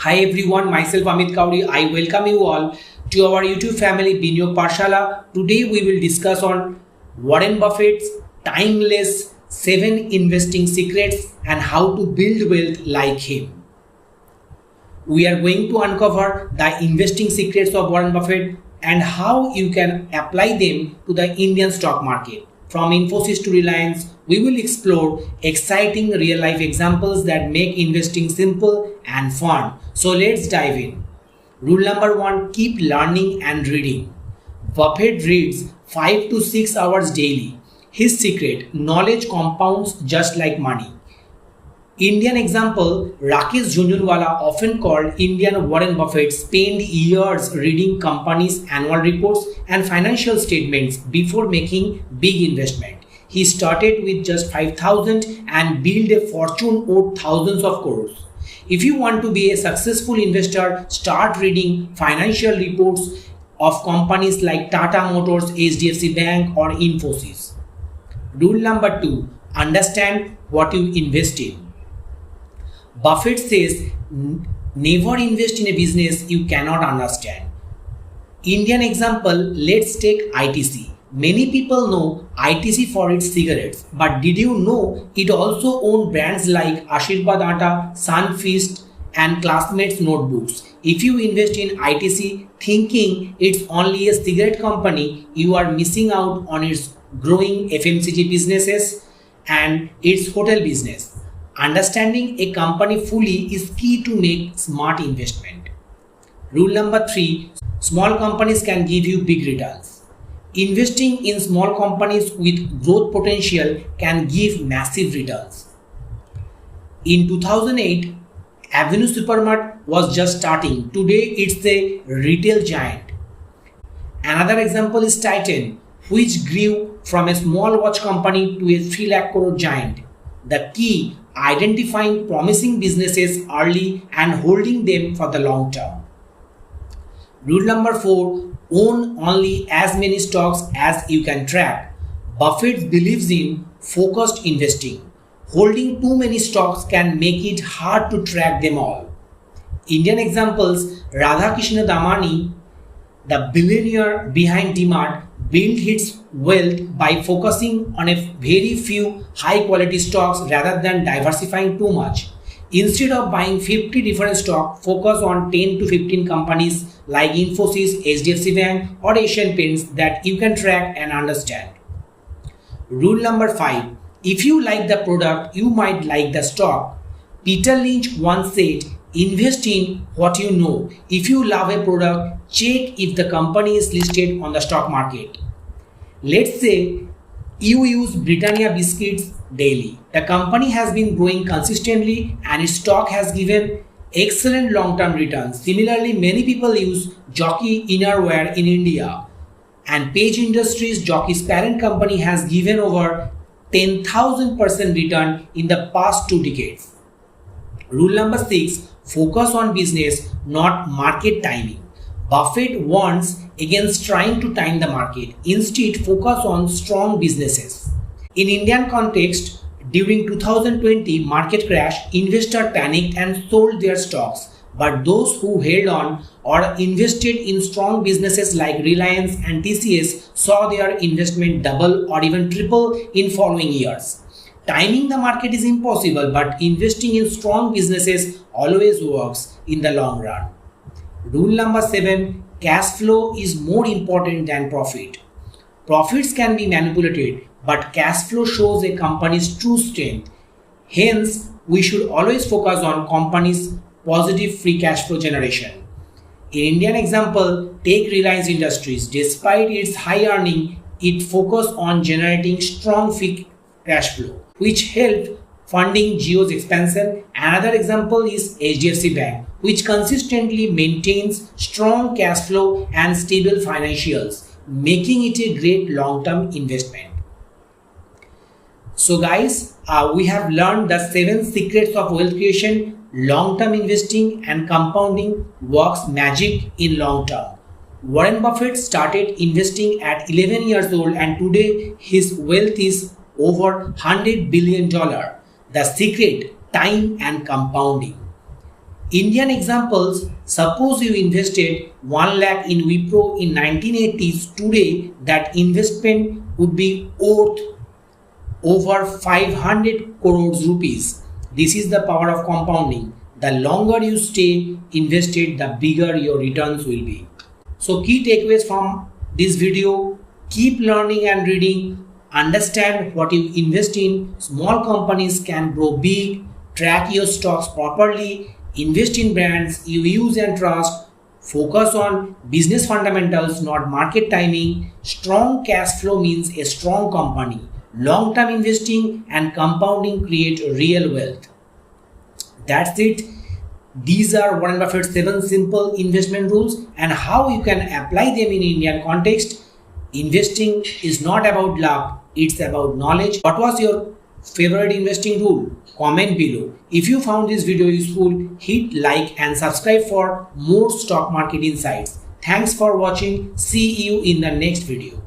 Hi everyone, myself Amit Kauri. I welcome you all to our YouTube family Biniyog Parshala. Today we will discuss on Warren Buffett's timeless 7 investing secrets and how to build wealth like him. We are going to uncover the investing secrets of Warren Buffett and how you can apply them to the Indian stock market. From Infosys to Reliance, we will explore exciting real-life examples that make investing simple and fun. So let's dive in. Rule number 1, keep learning and reading. Buffett reads 5 to 6 hours daily. His secret, knowledge compounds just like money. Indian example, Rakesh Jhunjhunwala, often called Indian Warren Buffett, spent years reading companies' annual reports and financial statements before making big investment. He started with just 5,000 and built a fortune worth thousands of crores. If you want to be a successful investor, start reading financial reports of companies like Tata Motors, HDFC Bank or Infosys. Rule number 2, understand what you invest in. Buffett says, never invest in a business you cannot understand. Indian example, let's take ITC. Many people know ITC for its cigarettes, but did you know it also owns brands like Ashirvad Atta, Sunfeast and Classmates notebooks? If you invest in ITC thinking it's only a cigarette company, you are missing out on its growing FMCG businesses and its hotel business. Understanding a company fully is key to make smart investment. Rule number 3, small companies can give you big returns. Investing in small companies with growth potential can give massive returns. In 2008, Avenue Supermart was just starting. Today, it's a retail giant. Another example is Titan, which grew from a small watch company to a 3 lakh crore giant. The key, identifying promising businesses early and holding them for the long term. Rule number 4, own only as many stocks as you can track. Buffett believes in focused investing. Holding too many stocks can make it hard to track them all. Indian examples, Radhakrishna Damani, the billionaire behind demat, built his wealth by focusing on a very few high quality stocks rather than diversifying too much. Instead of buying 50 different stocks, focus on 10 to 15 companies like Infosys, HDFC Bank or Asian Paints that you can track and understand. Rule number 5, if you like the product, you might like the stock. Peter Lynch once said, invest in what you know. If you love a product, check if the company is listed on the stock market. Let's say you use Britannia biscuits daily. The company has been growing consistently and its stock has given excellent long-term returns. Similarly, many people use Jockey Innerwear in India, and Page Industries, Jockey's parent company, has given over 10,000% return in the past 2 decades. Rule number 6, focus on business, not market timing. Buffett warns against trying to time the market. Instead, focus on strong businesses. In Indian context, during 2020 market crash, investors panicked and sold their stocks. But those who held on or invested in strong businesses like Reliance and TCS saw their investment double or even triple in following years. Timing the market is impossible, but investing in strong businesses always works in the long run. Rule number 7, cash flow is more important than profit. Profits can be manipulated, but cash flow shows a company's true strength. Hence, we should always focus on companies' positive free cash flow generation. In Indian example, take Reliance Industries. Despite its high earning, it focused on generating strong free cash flow, which helped funding Jio's expansion. Another example is HDFC Bank, which consistently maintains strong cash flow and stable financials, making it a great long-term investment. So guys, we have learned the 7 secrets of wealth creation. Long-term investing and compounding works magic in long term. Warren Buffett started investing at 11 years old and today his wealth is over $100 billion. The secret, time and compounding. Indian examples, suppose you invested 1 lakh in Wipro in 1980s, today that investment would be worth over 500 crores rupees. This is the power of compounding. The longer you stay invested, the bigger your returns will be. So key takeaways from this video: keep learning and reading, understand what you invest in. Small companies can grow big, track your stocks properly, invest in brands you use and trust, focus on business fundamentals, not market timing. Strong cash flow means a strong company. Long-term investing and compounding create real wealth. That's it. These are Warren Buffett's 7 simple investment rules and how you can apply them in Indian context. Investing is not about luck, it's about knowledge. What was your favorite investing rule? Comment below. If you found this video useful, hit like and subscribe for more stock market insights. Thanks for watching. See you in the next video.